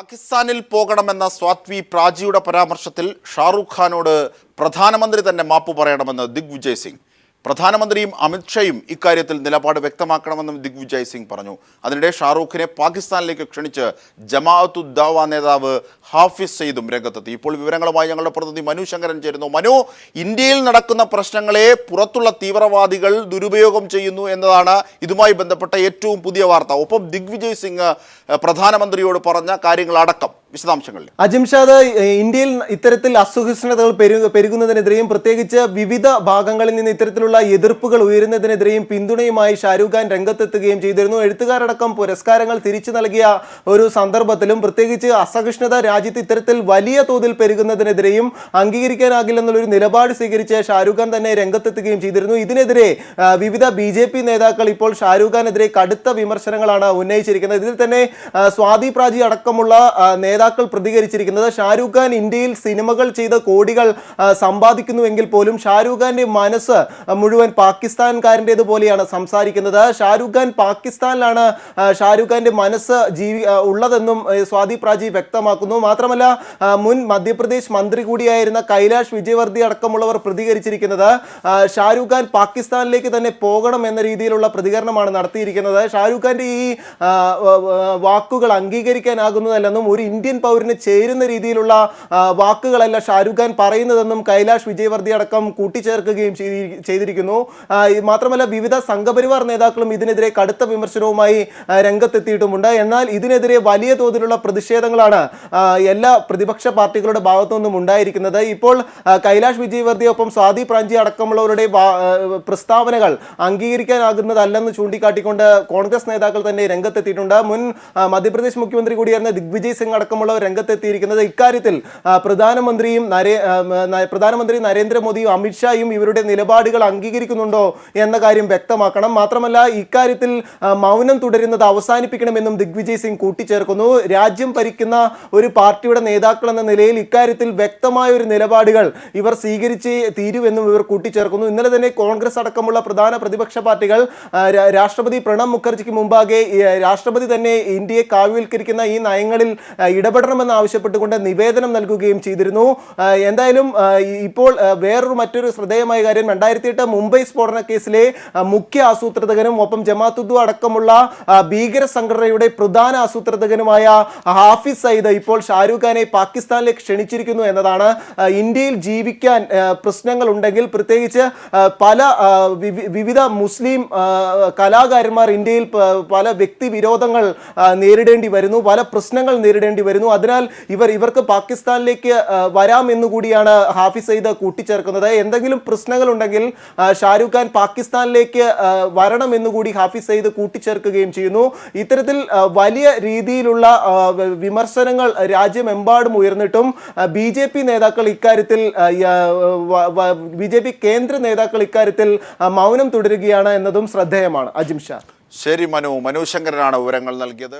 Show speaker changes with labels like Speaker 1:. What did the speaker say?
Speaker 1: പാകിസ്ഥാനിൽ പോകണമെന്ന സ്വാത്വി പ്രാജിയുടെ പരാമർശത്തിൽ ഷാറൂഖ് ഖാനോട് പ്രധാനമന്ത്രി തന്നെ മാപ്പ് പറയണമെന്ന് ദിഗ്വിജയ് സിംഗ്. പ്രധാനമന്ത്രിയും അമിത്ഷായും ഇക്കാര്യത്തിൽ നിലപാട് വ്യക്തമാക്കണമെന്നും ദിഗ്വിജയ് സിംഗ് പറഞ്ഞു. അതിനിടെ ഷാറൂഖിനെ പാകിസ്ഥാനിലേക്ക് ക്ഷണിച്ച് ജമാഅത്തുദ്ദാവ നേതാവ് ഹാഫിസ് സയ്യിദും രംഗത്തെത്തി. ഇപ്പോൾ വിവരങ്ങളുമായി ഞങ്ങളുടെ പ്രതിനിധി മനു ശങ്കരൻ ചേരുന്നു. മനു, ഇന്ത്യയിൽ നടക്കുന്ന പ്രശ്നങ്ങളെ പുറത്തുള്ള തീവ്രവാദികൾ ദുരുപയോഗം ചെയ്യുന്നു എന്നതാണ് ഇതുമായി ബന്ധപ്പെട്ട ഏറ്റവും പുതിയ വാർത്ത. ഒപ്പം ദിഗ്വിജയ് സിംഗ് പ്രധാനമന്ത്രിയോട് പറഞ്ഞ കാര്യങ്ങളടക്കം വിശദാംശങ്ങളിൽ.
Speaker 2: അജിംഷാദ്, ഇന്ത്യയിൽ ഇത്തരത്തിൽ അസഹിഷ്ണുതകൾ പെരുകുന്നതിനെതിരെയും പ്രത്യേകിച്ച് വിവിധ ഭാഗങ്ങളിൽ നിന്ന് ഇത്തരത്തിലുള്ള എതിർപ്പുകൾ ഉയരുന്നതിനെതിരെയും പിന്തുണയുമായി ഷാരൂഖ് ഖാൻ രംഗത്തെത്തുകയും ചെയ്തിരുന്നു. എഴുത്തുകാരടക്കം പുരസ്കാരങ്ങൾ തിരിച്ചു നൽകിയ ഒരു സന്ദർഭത്തിലും പ്രത്യേകിച്ച് അസഹിഷ്ണുത രാജ്യത്ത് ഇത്തരത്തിൽ വലിയ തോതിൽ പെരുകുന്നതിനെതിരെയും അംഗീകരിക്കാനാകില്ലെന്നുള്ളൊരു നിലപാട് സ്വീകരിച്ച് ഷാരൂഖ് ഖാൻ തന്നെ രംഗത്തെത്തുകയും ചെയ്തിരുന്നു. ഇതിനെതിരെ വിവിധ BJP നേതാക്കൾ ഇപ്പോൾ ഷാരൂഖ് ഖാനെതിരെ കടുത്ത വിമർശനങ്ങളാണ് ഉന്നയിച്ചിരിക്കുന്നത്. ഇതിൽ തന്നെ സ്വാതി പ്രാജി അടക്കമുള്ള നേതാക്കൾ പ്രതികരിച്ചിരിക്കുന്നത് ഷാരൂഖ് ഖാൻ ഇന്ത്യയിൽ സിനിമകൾ ചെയ്ത് കോടികൾ സമ്പാദിക്കുന്നുവെങ്കിൽ പോലും ഷാരൂഖ് ഖാന്റെ മനസ്സ് മുഴുവൻ പാകിസ്ഥാൻകാരൻ്റെതുപോലെയാണ് സംസാരിക്കുന്നത്. ഷാരൂഖ് ഖാൻ പാകിസ്ഥാനിലാണ് ഷാരൂഖ് ഖാന്റെ മനസ്സ് ഉള്ളതെന്നും സ്വാതി പ്രാജി വ്യക്തമാക്കുന്നു. മാത്രമല്ല, മുൻ മധ്യപ്രദേശ് മന്ത്രി കൂടിയായിരുന്ന കൈലാഷ് വിജയവർദ്ധി അടക്കമുള്ളവർ പ്രതികരിച്ചിരിക്കുന്നത് ഷാരൂഖ് ഖാൻ പാകിസ്ഥാനിലേക്ക് തന്നെ പോകണം എന്ന രീതിയിലുള്ള പ്രതികരണമാണ് നടത്തിയിരിക്കുന്നത്. ഷാരൂഖ് ഖാന്റെ ഈ വാക്കുകൾ അംഗീകരിക്കാനാകുന്നതല്ലെന്നും ഒരു ഇന്ത്യൻ പൗരന് ചേരുന്ന രീതിയിലുള്ള വാക്കുകളല്ല ഷാരൂഖ് ഖാൻ പറയുന്നതെന്നും കൈലാഷ് വിജയവർദ്ധി അടക്കം കൂട്ടിച്ചേർക്കുകയും ചെയ്തിരിക്കുന്നു. മാത്രമല്ല, വിവിധ സംഘപരിവാർ നേതാക്കളും ഇതിനെതിരെ കടുത്ത വിമർശനവുമായി രംഗത്തെത്തിയിട്ടുമുണ്ട്. എന്നാൽ ഇതിനെതിരെ വലിയ തോതിലുള്ള പ്രതിഷേധങ്ങളാണ് എല്ലാ പ്രതിപക്ഷ പാർട്ടികളുടെ ഭാഗത്തു നിന്നും ഉണ്ടായിരിക്കുന്നത്. ഇപ്പോൾ കൈലാഷ് വിജയവർദ്ധിയൊപ്പം സ്വാതി പ്രാഞ്ചി അടക്കമുള്ളവരുടെ പ്രസ്താവനകൾ അംഗീകരിക്കാനാകുന്നതല്ലെന്ന് ചൂണ്ടിക്കാട്ടിക്കൊണ്ട് കോൺഗ്രസ് നേതാക്കൾ തന്നെ രംഗത്തെത്തിയിട്ടുണ്ട്. മുൻ മധ്യപ്രദേശ് മുഖ്യമന്ത്രി കൂടിയായിരുന്ന ദിഗ്വിജയ് സിംഗ് അടക്കമുള്ളവർ രംഗത്തെത്തിയിരിക്കുന്നത് ഇക്കാര്യത്തിൽ പ്രധാനമന്ത്രി നരേന്ദ്രമോദിയും അമിത്ഷായും ഇവരുടെ നിലപാടുകൾ അംഗീകരിക്കുന്നുണ്ടോ എന്ന കാര്യം വ്യക്തമാക്കണം. മാത്രമല്ല, ഇക്കാര്യത്തിൽ മൗനം തുടരുന്നത് അവസാനിപ്പിക്കണമെന്നും ദിഗ്വിജയ് സിംഗ് കൂട്ടിച്ചേർക്കുന്നു. രാജ്യം ഭരിക്കുന്ന ഒരു പാർട്ടിയുടെ നേതാക്കൾ എന്ന നിലയിൽ ഇക്കാര്യത്തിൽ വ്യക്തമായ ഒരു നിലപാടുകൾ ഇവർ സ്വീകരിച്ച് തീരുവെന്നും ഇവർ കൂട്ടിച്ചേർക്കുന്നു. ഇന്നലെ തന്നെ കോൺഗ്രസ് അടക്കമുള്ള പ്രധാന പ്രതിപക്ഷ പാർട്ടികൾ രാഷ്ട്രപതി പ്രണബ് മുഖർജിക്ക് മുമ്പാകെ രാഷ്ട്രപതി തന്നെ ഇന്ത്യയെ കാവ്യവൽക്കരിക്കുന്ന ഈ നയങ്ങളിൽ ഇടപെടണമെന്ന് ആവശ്യപ്പെട്ടുകൊണ്ട് നിവേദനം നൽകുകയും ചെയ്തിരുന്നു. എന്തായാലും ഇപ്പോൾ മറ്റൊരു ശ്രദ്ധേയമായ കാര്യം, 2008 മുംബൈ സ്ഫോടന കേസിലെ മുഖ്യ ആസൂത്രകനും ഒപ്പം ജമാഅത്തുദ്ദ അടക്കമുള്ള ഭീകര സംഘടനയുടെ പ്രധാന ആസൂത്രകനുമായ ഹാഫിസ് സയ്യിദ് ഇപ്പോൾ ഷാരൂഖ് ഖാനെ പാകിസ്ഥാനിലേക്ക് ക്ഷണിച്ചിരിക്കുന്നു എന്നതാണ്. ഇന്ത്യയിൽ ജീവിക്കാൻ പ്രശ്നങ്ങൾ ഉണ്ടെങ്കിൽ, പ്രത്യേകിച്ച് പല വിവിധ മുസ്ലിം കലാകാരന്മാർ ഇന്ത്യയിൽ പല വ്യക്തിവിരോധങ്ങൾ നേരിടേണ്ടി വരുന്നു, പല പ്രശ്നങ്ങൾ നേരിടേണ്ടി വരുന്നു. അതിനാൽ ഇവർക്ക് പാകിസ്ഥാനിലേക്ക് വരാമെന്നുകൂടിയാണ് ഹാഫിസ് സയ്യിദ് കൂട്ടിച്ചേർക്കുന്നത്. എന്തെങ്കിലും പ്രശ്നങ്ങൾ ഉണ്ടെങ്കിൽ ഷാരൂഖ് ഖാൻ പാകിസ്ഥാനിലേക്ക് വരണമെന്നുകൂടി ഹാഫിസ് സയ്യിദ് കൂട്ടിച്ചേർക്കുകയും ചെയ്യുന്നു. ഇത്തരത്തിൽ വലിയ രീതിയിലുള്ള വിമർശനങ്ങൾ രാജ്യമെമ്പാടും ഉയർന്നിട്ടും BJP നേതാക്കൾ ഇക്കാര്യത്തിൽ BJP കേന്ദ്ര നേതാക്കൾ ഇക്കാര്യത്തിൽ മൗനം തുടരുകയാണ് എന്നതും ശ്രദ്ധേയമാണ്. അജിംഷാ.
Speaker 1: ശരി മനു ശങ്കരനാണ് വിവരങ്ങൾ നൽകിയത്.